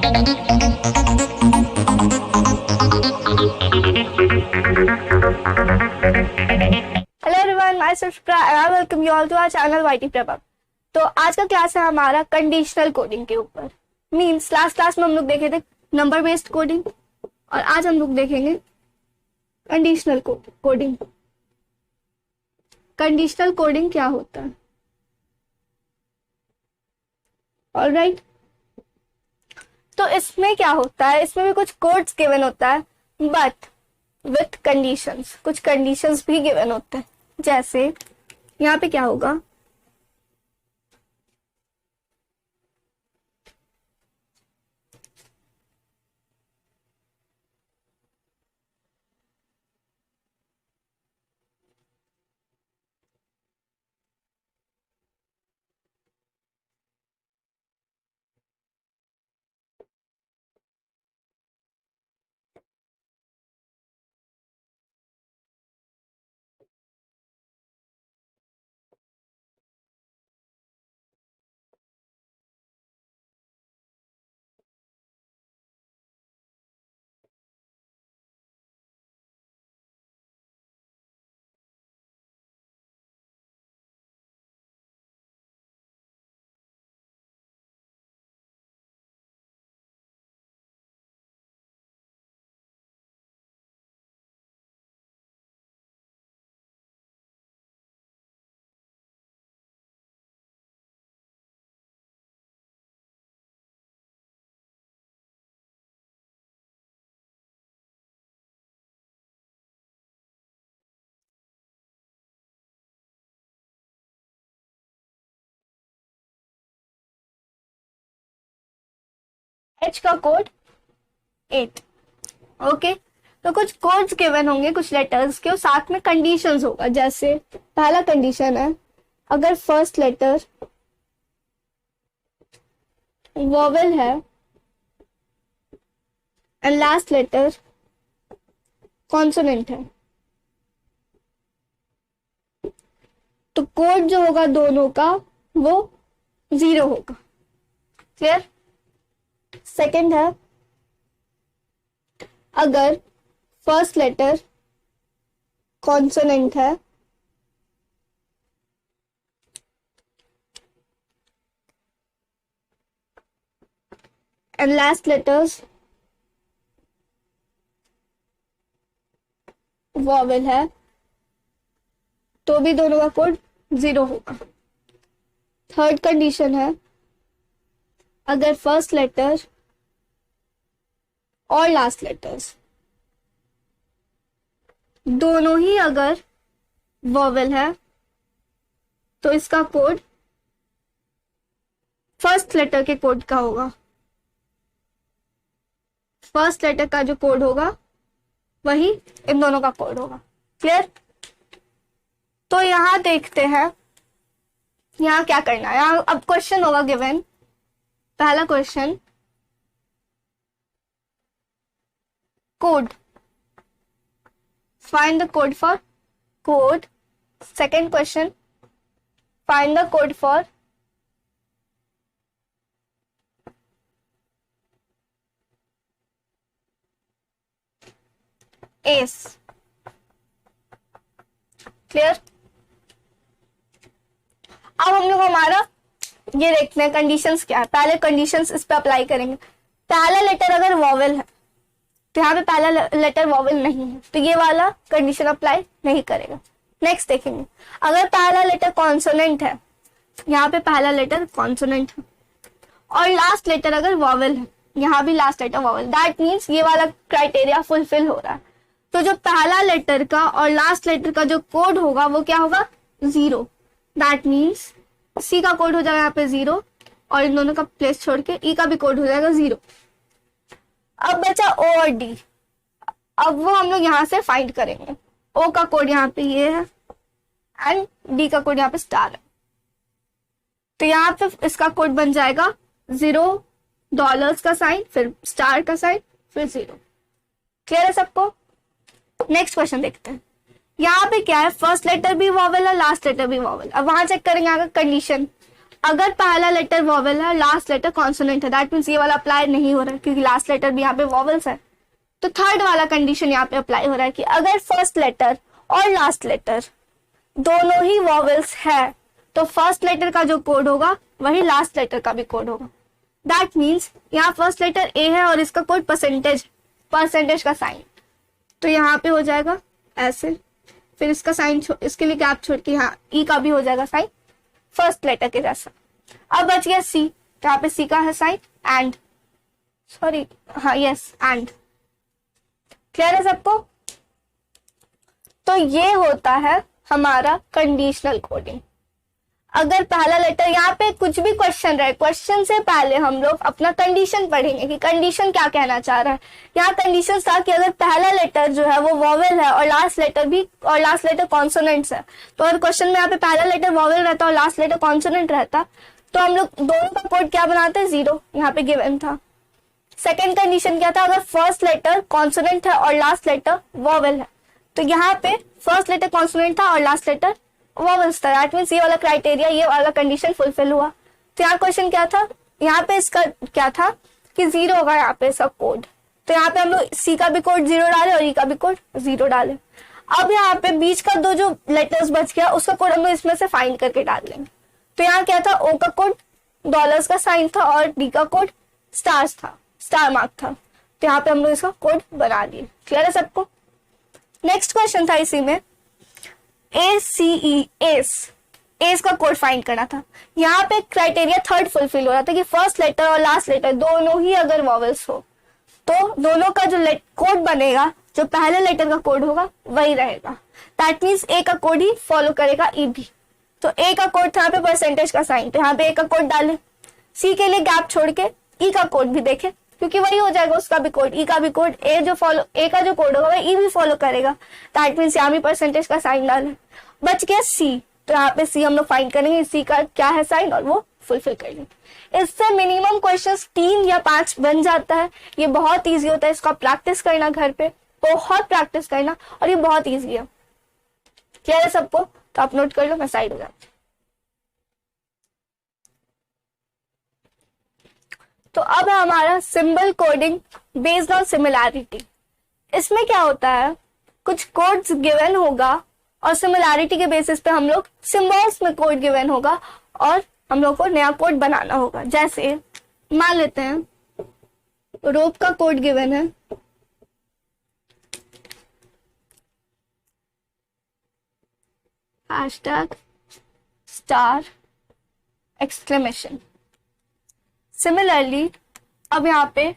Hello everyone, my subscribe I welcome you all to our channel YT Prabha. तो आज का class है हमारा कंडीशनल कोडिंग के ऊपर। मींस लास्ट क्लास में हम लोग देखे थे नंबर बेस्ड कोडिंग और आज हम लोग देखेंगे कंडीशनल कोडिंग। कंडीशनल कोडिंग क्या होता है? ऑलराइट, तो इसमें क्या होता है, इसमें भी कुछ कोड्स गिवन होता है बट विथ कंडीशंस। कुछ कंडीशंस भी गिवन होते हैं, जैसे यहाँ पे क्या होगा, एच का कोड 8। ओके, तो कुछ कोड्स गिवन होंगे कुछ लेटर्स के और साथ में कंडीशंस होगा। जैसे पहला कंडीशन है, अगर फर्स्ट लेटर वोवेल है एंड लास्ट लेटर कॉन्सोनेंट है, तो कोड जो होगा दोनों का वो 0 होगा। क्लियर? सेकंड है, अगर फर्स्ट लेटर कॉन्सोनेंट है एंड लास्ट लेटर्स वॉवेल है, तो भी दोनों का कोड 0 होगा। थर्ड कंडीशन है, अगर फर्स्ट लेटर और लास्ट लेटर्स दोनों ही अगर वोवेल है तो इसका कोड फर्स्ट लेटर के कोड का होगा। फर्स्ट लेटर का जो कोड होगा वही इन दोनों का कोड होगा। क्लियर? तो यहां देखते हैं यहां क्या करना है। यहां अब क्वेश्चन होगा गिवन। पहला question, code, find the code for code. Second question, find the code for ace. Clear? अब हम लोग हमारा ये देखते हैं कंडीशंस क्या है। पहले कंडीशंस इस पे अप्लाई करेंगे। पहला लेटर अगर वॉवेल है तो यहाँ पे पहला लेटर वॉवेल नहीं है तो ये वाला कंडीशन अप्लाई नहीं करेगा। नेक्स्ट देखेंगे, अगर पहला लेटर कॉन्सोनेंट है, यहाँ पे पहला लेटर कॉन्सोनेंट है और लास्ट लेटर अगर वॉवेल है, यहाँ भी last letter vowel, that means ये वाला क्राइटेरिया फुलफिल हो रहा है। तो जो पहला लेटर का और लास्ट लेटर का जो कोड होगा वो क्या होगा? 0। दैट मीन्स सी का कोड हो जाएगा यहाँ पे 0 और इन दोनों का प्लेस छोड़ के ई का भी कोड हो जाएगा 0। अब बचा ओ और डी। अब वो हम लोग यहां से फाइंड करेंगे। ओ का कोड यहाँ पे ये है एंड डी का कोड यहाँ पे स्टार है, तो यहाँ पे इसका कोड बन जाएगा 0 डॉलर्स का साइन, फिर स्टार का साइन, फिर 0। क्लियर है सबको? नेक्स्ट क्वेश्चन देखते हैं। यहाँ पे क्या है, फर्स्ट लेटर भी वॉवेल है, लास्ट लेटर भी वॉवेल। अब वहां चेक करेंगे आगे कंडीशन। अगर पहला लेटर वॉवेल है, लास्ट लेटर कॉन्सोनेंट है, दैट मीन्स ये वाला अप्लाई नहीं हो रहा है क्योंकि लास्ट लेटर भी यहाँ पे वॉवेल्स है। तो थर्ड वाला कंडीशन यहाँ पे अप्लाई हो रहा है कि अगर फर्स्ट लेटर और लास्ट लेटर दोनों ही वॉवेल्स है तो फर्स्ट लेटर का जो कोड होगा वही लास्ट लेटर का भी कोड होगा। दैट मीन्स यहाँ फर्स्ट लेटर ए है और इसका कोड परसेंटेज का साइन, तो यहाँ पे हो जाएगा ऐसे, फिर इसका साइन इसके लिए गैप छोड़ के यहाँ ई का भी हो जाएगा साइन फर्स्ट लेटर के जैसा। अब बच गया सी, तो यहाँ पे सी का है साइन एंड, सॉरी हाँ यस एंड। क्लियर है सबको? तो ये होता है हमारा कंडीशनल कोडिंग। अगर पहला लेटर यहाँ पे कुछ भी क्वेश्चन रहे, क्वेश्चन से पहले हम लोग अपना कंडीशन पढ़ेंगे कि कंडीशन क्या कहना चाह रहा है। यहाँ कंडीशन था कि अगर पहला लेटर जो है वो वॉवेल है और लास्ट लेटर कॉन्सोनेंट्स है, तो अगर क्वेश्चन में यहाँ पे पहला लेटर वॉवेल रहता और लास्ट लेटर कॉन्सोनेंट रहता तो हम लोग दोनों का कोड क्या बनाते हैं, 0 यहाँ पे गिवन था। सेकेंड कंडीशन क्या था, अगर फर्स्ट लेटर कॉन्सोनेंट है और लास्ट लेटर वॉवेल है, तो यहाँ पे फर्स्ट लेटर कॉन्सोनेंट था और लास्ट लेटर वॉवेल्स था, दैट मींस ये वाला क्राइटेरिया, ये वाला कंडीशन फुलफिल हुआ। तो यहाँ क्वेश्चन क्या था, यहाँ पे इसका क्या था कि 0 होगा यहाँ पे इसका कोड, तो यहाँ पे हम लोग सी का भी कोड 0 डाले और ई का भी कोड 0 डाले। अब यहाँ पे बीच का दो जो लेटर्स बच गया उसका कोड हम लोग इसमें से फाइंड करके डाल लेंगे। तो यहाँ क्या था, ओ का कोड डॉलर्स का साइन था और डी का कोड स्टार्स था, स्टार मार्क था, तो यहाँ पे हम लोग इसका कोड बना दिए। क्लियर है सबको? नेक्स्ट क्वेश्चन था इसी में एस का कोड फाइंड करना था। यहाँ पे क्राइटेरिया थर्ड फुलफिल हो रहा था कि फर्स्ट लेटर और लास्ट लेटर दोनों ही अगर वॉवेल्स हो तो दोनों का जो कोड बनेगा, जो पहले लेटर का कोड होगा वही रहेगा। दैट मीन्स ए का कोड ही फॉलो करेगा ई भी। तो ए का कोड था यहाँ पे परसेंटेज का साइन, तो यहाँ पे ए का कोड डाले, सी के लिए गैप छोड़ के ई का कोड भी देखे क्योंकि वही हो जाएगा उसका भी कोड, ई का भी कोड, ए का जो कोड होगा ई भी फॉलो करेगा। दैट मीन्स यहाँ भी परसेंटेज का साइन डाले। बच गया सी, तो यहाँ पे सी हम लोग फाइंड करेंगे सी का क्या है साइन और वो फुलफिल करेंगे। इससे मिनिमम क्वेश्चंस 3 या 5 बन जाता है। ये बहुत इजी होता है, इसका प्रैक्टिस करना घर पे, बहुत प्रैक्टिस करना, और ये बहुत इजी है। क्या है सबको? तो आप नोट कर लो, मैं साइड हो जाती। तो अब है हमारा symbol coding based on similarity. इसमें क्या होता है, कुछ कोड्स गिवन होगा और सिमिलैरिटी के बेसिस पे हम लोग सिंबल्स में कोड गिवन होगा और हम लोग को नया कोड बनाना होगा। जैसे मान लेते हैं रोप का कोड गिवन है, हैशटैग स्टार एक्सक्लेमेशन। सिमिलरली अब यहाँ पे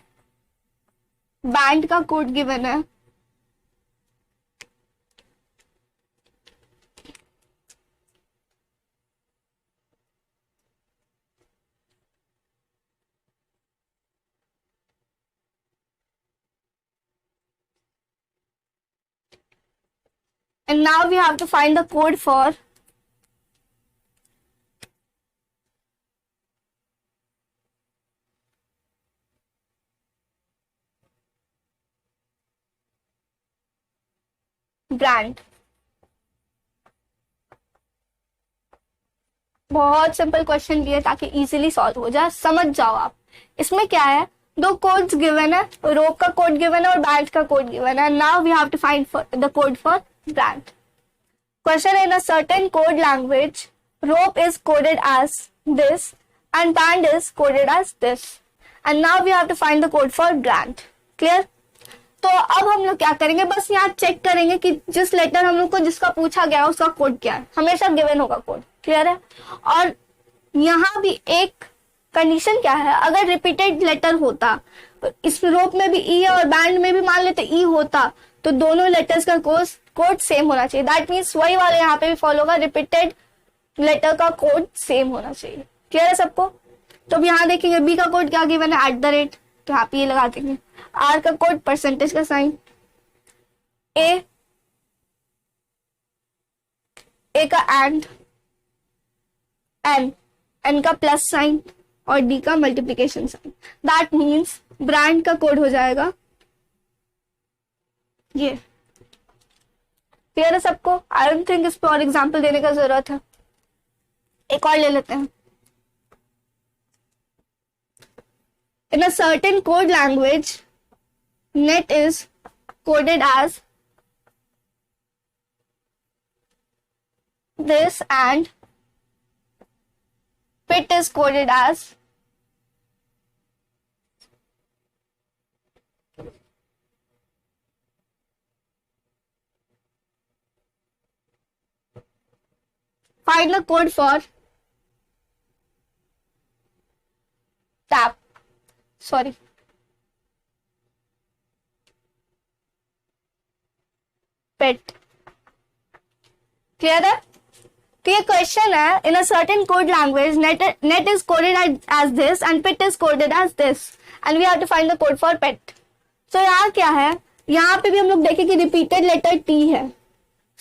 बैंड का कोड गिवन है, and now we have to find the code for brand. बहुत सिंपल क्वेश्चन दिया ताकि इजीली सॉल्व हो जाए, समझ जाओ आप। इसमें क्या है, दो कोड्स गिवन है, रोप का कोड गिवन है और बैंड का कोड गिवन है। Now we have to find the code for brand. Question: in a certain code language, rope is coded as this and band is coded as this. And now we have to find the code for brand. Clear? तो अब हम लोग क्या करेंगे, बस यहाँ check करेंगे कि जिस लेटर हम लोग को जिसका पूछा गया उसका कोड क्या है, हमेशा गिवन होगा कोड। क्लियर है? और यहाँ भी एक कंडीशन क्या है, अगर रिपीटेड लेटर होता, इस रोप में भी ई है और बैंड में भी मान लेते ई होता, तो दोनों लेटर्स का कोड सेम होना चाहिए। दैट मीन्स वही वाले यहाँ पे भी फॉलो होगा, रिपीटेड लेटर का कोड सेम होना चाहिए। क्लियर है सबको? तो अब यहाँ देखेंगे बी का कोड क्या गिवन है, @ तो यहाँ पे ये लगा देंगे। आर का कोड परसेंटेज का साइन, ए का एंड, एन का प्लस साइन और डी का multiplication sign. That means brand का कोड हो जाएगा ये। क्लियर है सबको? आई डोंट थिंक इस पे और एग्जाम्पल देने का जरूरत है, एक और ले लेते हैं। In a certain code language, net is coded as this and pit is coded as find the code for tap. Sorry. Pit. Clear है? तो ये क्वेश्चन है, in a certain code language net is coded as this and pit is coded as this and we have to find the code for pet. So यहाँ क्या है, यहाँ पे भी हम लोग देखें कि रिपीटेड लेटर टी है.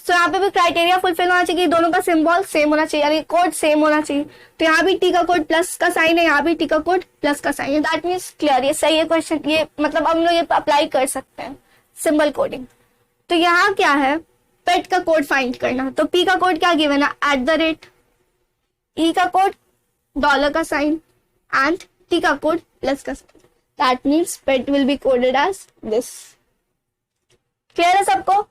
सो यहाँ पे भी क्राइटेरिया फुलफिल होना चाहिए कि दोनों का सिंबल सेम होना चाहिए, यानी कोड सेम होना चाहिए. तो यहाँ भी टी का कोड प्लस का साइन है, यहाँ भी टी का कोड प्लस का साइन है. दैट मीन्स क्लियर, ये सही है क्वेश्चन. ये मतलब हम लोग ये अप्लाई कर सकते हैं सिंबल कोडिंग. तो यहाँ क्या है, पेट का कोड फाइंड करना. तो पी का कोड क्या गिवन है, @, ई का कोड डॉलर का साइन एंड टी का कोड प्लस का sign. That means pet will be coded as this. Clear है सबको?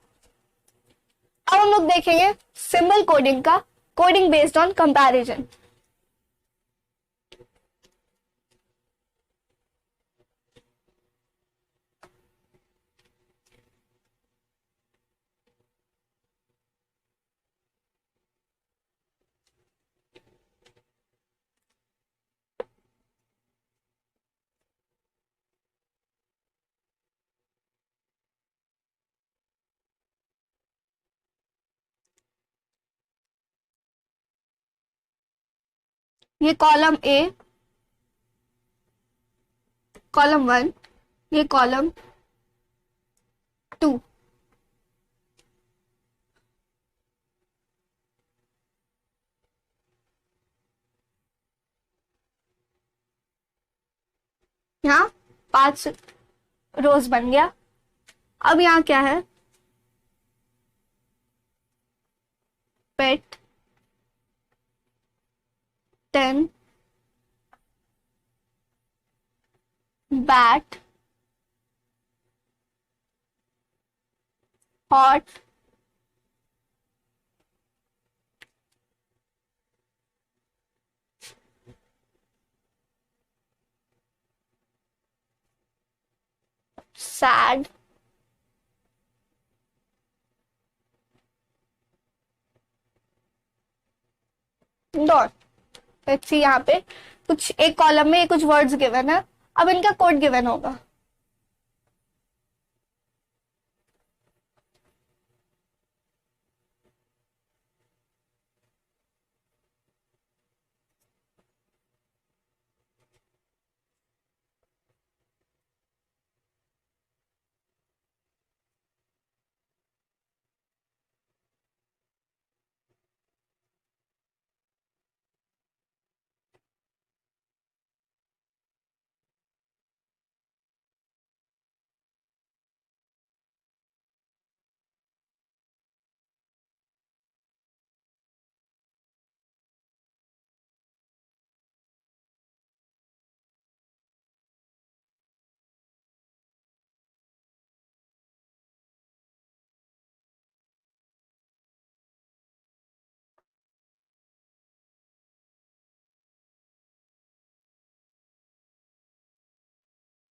अब हम लोग देखेंगे सिंबल कोडिंग का, कोडिंग बेस्ड ऑन कंपैरिजन. ये कॉलम ए, कॉलम 1, ये कॉलम 2. यहाँ 5 रोज बन गया. अब यहाँ क्या है, पेट 10, bat, hot, sad, dot. Let's see, यहाँ पे कुछ एक कॉलम में कुछ वर्ड्स गिवन है. अब इनका कोड गिवन होगा.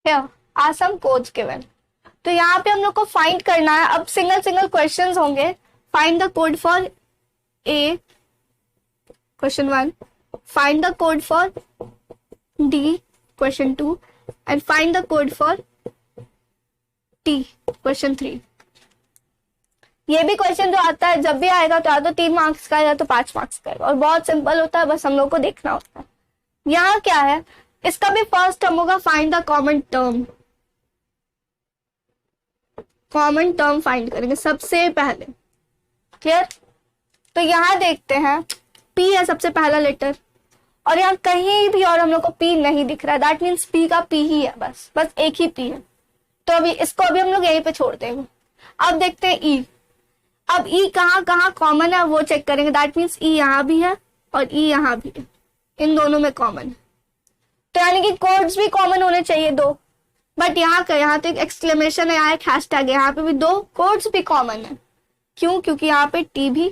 Here are some codes given. तो यहाँ पे हम लोग को फाइंड करना है. अब सिंगल सिंगल क्वेश्चंस होंगे. Find the code for a, question 1. Find the code for D, question 2. And find the code for T, question 3. ये भी क्वेश्चन जो आता है, जब भी आएगा तो या तो 3 मार्क्स का या तो 5 मार्क्स का, और बहुत सिंपल होता है, बस हम लोग को देखना होता है. यहाँ क्या है, इसका भी फर्स्ट टर्म होगा find the common term. Common term find करेंगे सबसे पहले. क्लियर? तो यहाँ देखते हैं, पी है सबसे पहला लेटर, और यहाँ कहीं भी और हम लोग को पी नहीं दिख रहा है. दैट मीन्स पी का पी ही है, बस एक ही पी है. तो अभी इसको अभी हम लोग यहीं पे छोड़ देंगे. अब देखते हैं ई. अब ई कहाँ कहाँ कॉमन है वो चेक करेंगे. दैट मीन्स ई यहाँ भी है और ई यहाँ भी है, इन दोनों में कॉमन है. तो यानी कि कोड्स भी कॉमन होने चाहिए दो, बट यहाँ तो एक एक्सक्लेमेशन है, यहाँ एक हैशटैग है, यहाँ पे भी दो कोड्स भी कॉमन है। क्यों? क्योंकि यहाँ पे टी भी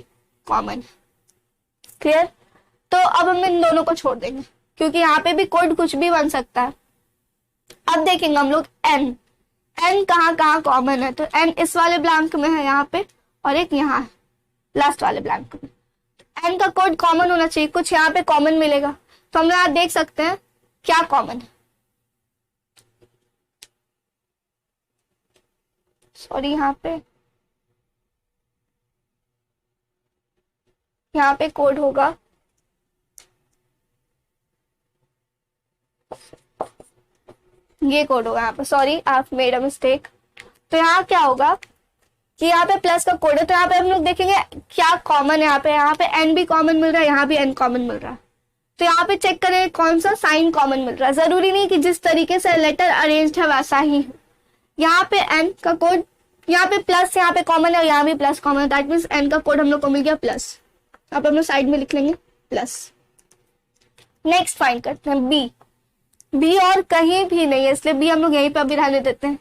कॉमन है। क्लियर? तो अब हम इन दोनों को छोड़ देंगे क्योंकि यहाँ पे भी कोड कुछ भी बन सकता है। अब देखेंगे हम लोग एन कहाँ कॉमन है। तो एन इस वाले ब्लैंक में है यहाँ पे, और एक यहाँ है लास्ट वाले ब्लैंक में। एन का कोड कॉमन होना चाहिए, कुछ यहाँ पे कॉमन मिलेगा। तो हम यहाँ देख सकते हैं क्या कॉमन है। सॉरी, यहाँ पे कोड होगा ये कोड होगा यहाँ पे। सॉरी, आप मेड अ मिस्टेक। तो यहाँ क्या होगा कि यहाँ पे प्लस का कोड है, तो यहाँ पे हम लोग देखेंगे क्या कॉमन है। यहाँ पे एन भी कॉमन मिल रहा है, यहाँ भी एन कॉमन मिल रहा है। तो यहाँ पे चेक करें कौन सा साइन कॉमन मिल रहा है। जरूरी नहीं कि जिस तरीके से लेटर अरेंज्ड है वैसा ही हो। यहाँ पे एन का कोड, यहाँ पे प्लस यहाँ पे कॉमन है, यहाँ भी प्लस कॉमन है। दैट मीन्स एन का कोड हम लोग को मिल गया प्लस। अब हम लोग साइड में लिख लेंगे प्लस। नेक्स्ट फाइंड करते हैं बी और कहीं भी नहीं है, इसलिए बी हम लोग यहीं पे अभी रहने देते हैं।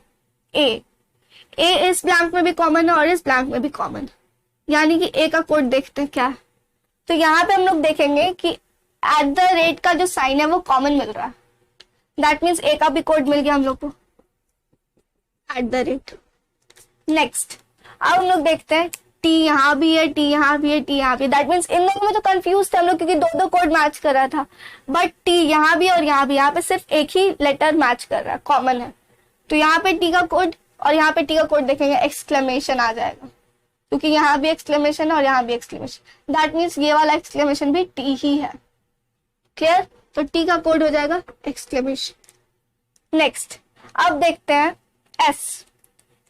ए इस ब्लैंक में भी कॉमन है और इस ब्लैंक में भी कॉमन है, यानी कि ए का कोड देखते हैं क्या है। तो यहाँ पे हम लोग देखेंगे कि @ का जो साइन है वो कॉमन मिल रहा है। दैट मीन्स ए का भी कोड मिल गया हम लोग को @ नेक्स्ट अब हम लोग देखते हैं टी यहाँ भी है, टी यहाँ भी है, टी यहाँ भी। दैट मीन्स इन दोनों में तो कंफ्यूज थे हम लोग क्योंकि दो कोड मैच कर रहा था, बट टी यहाँ भी और यहाँ भी, यहाँ पे सिर्फ एक ही लेटर मैच कर रहा है, कॉमन है। तो यहाँ पे टी का कोड और यहाँ पे टी का कोड देखेंगे, एक्सक्लेमेशन आ जाएगा क्योंकि यहाँ भी एक्सक्लेमेशन है और यहाँ भी एक्सक्लेमेशन। दैट मीन्स ये वाला एक्सक्लेमेशन भी टी ही है। क्लियर? तो टी का कोड हो जाएगा एक्सक्लेमेशन। नेक्स्ट अब देखते हैं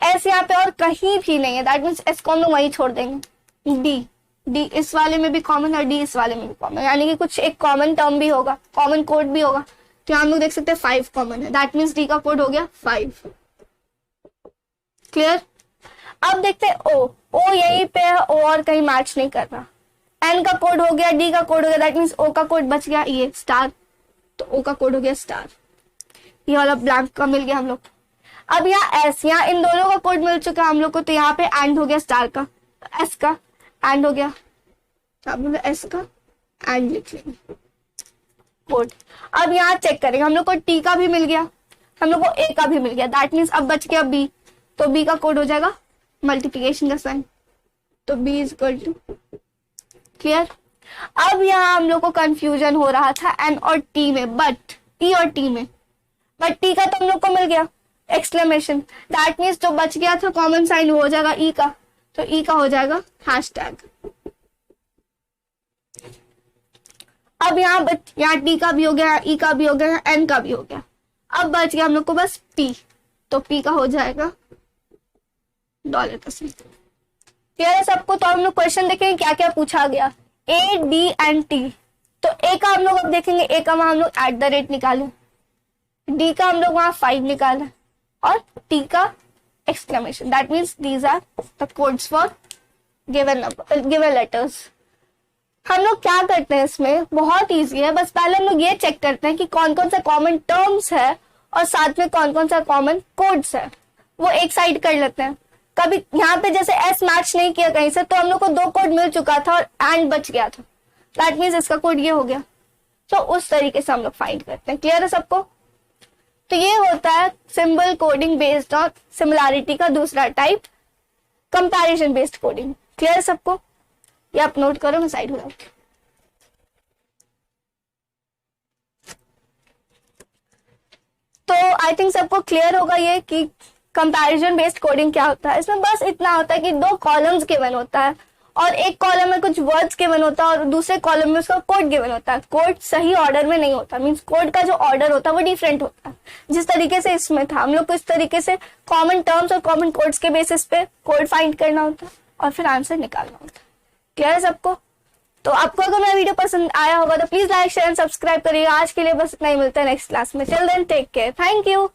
एस यहाँ पे और कहीं भी नहीं है। दैट मीन्स एस को हम लोग वहीं छोड़ देंगे। डी इस वाले में भी कॉमन है, डी इस वाले में भी कॉमन, यानी कि कुछ एक कॉमन टर्म भी होगा, कॉमन कोड भी होगा। तो यहाँ हम लोग देख सकते हैं 5 कॉमन है। दैट मीन्स डी का कोड हो गया 5। क्लियर? अब देखते हैं ओ यहीं पे है, ओ और कहीं मैच नहीं कर रहा। एन का कोड हो गया, डी का कोड हो गया, दैट मीन्स ओ का कोड बच गया ये स्टार, तो ओ का कोड हो गया स्टार। ये वाला ब्लैंक का मिल गया हम लोग। अब यहाँ एस, यहाँ इन दोनों का कोड मिल चुका है हम लोग को, तो यहाँ पे एंड हो गया स्टार का, एस का एंड हो गया, अब एस का एंड लिख लेंगे कोड। अब यहाँ चेक करेंगे, हम लोग को टी का भी मिल गया, हम लोग को ए का भी मिल गया। दैट मीन्स अब बच गया बी, तो बी का कोड हो जाएगा मल्टीप्लीकेशन का साइन, तो B is equal to. Clear? अब यहाँ हम लोग को कंफ्यूजन हो रहा था एन और टी में, बट ई और टी में, बट टी का तो हम लोग को मिल गया एक्सक्लेमेशन। दैट मीन्स जो बच गया था कॉमन साइन वो हो जाएगा ई का, तो ई का हो जाएगा हैशटैग। अब यहाँ टी का भी हो गया, ई का भी हो गया, एन का भी हो गया। अब बच गया हम लोग को बस पी, तो पी का हो जाएगा डॉलर का साइन। क्लियर है सबको? तो हम लोग क्वेश्चन देखेंगे क्या क्या पूछा गया, ए डी एंड टी। तो ए का हम लोग अब देखेंगे, ए का वहां हम लोग @ निकाले, डी का हम लोग वहां 5 निकाला, और टी का exclamation. That means these are the codes for given letters. हम लोग क्या करते हैं इसमें, बहुत इजी है, बस पहले हम लोग ये चेक करते हैं कि कौन कौन सा कॉमन टर्म्स है और साथ में कौन कौन सा कॉमन कोड्स है, वो एक साइड कर लेते हैं। कभी यहाँ पे जैसे एस मैच नहीं किया कहीं से, तो हम लोग को 2 कोड मिल चुका था और एंड बच गया था, दैट मीन्स इसका कोड ये हो गया। तो उस तरीके से हम लोग फाइंड करते हैं। क्लियर है सबको? तो ये होता है symbol coding based on similarity का दूसरा type, comparison based coding. Clear है सबको? ये आप नोट करो, मैं साइड हो जाऊंगी। तो आई थिंक सबको क्लियर होगा ये कि कंपैरिजन बेस्ड कोडिंग क्या होता है। इसमें बस इतना होता है कि 2 कॉलम्स गिवन होता है और एक कॉलम में कुछ वर्ड्स गिवन होता है और दूसरे कॉलम में उसका कोड गिवन होता है। कोड सही ऑर्डर में नहीं होता, मींस कोड का जो ऑर्डर होता है वो डिफरेंट होता है। जिस तरीके से इसमें था, हम लोग को इस तरीके से कॉमन टर्म्स और कॉमन कोड्स के बेसिस पे कोड फाइंड करना होता है और फिर आंसर निकालना होता है। क्लियर है सबको? तो आपको अगर मेरा वीडियो पसंद आया होगा तो please like share and subscribe करिएगा। आज के लिए बस इतना ही, मिलता है नेक्स्ट क्लास में। Till then take care, thank you.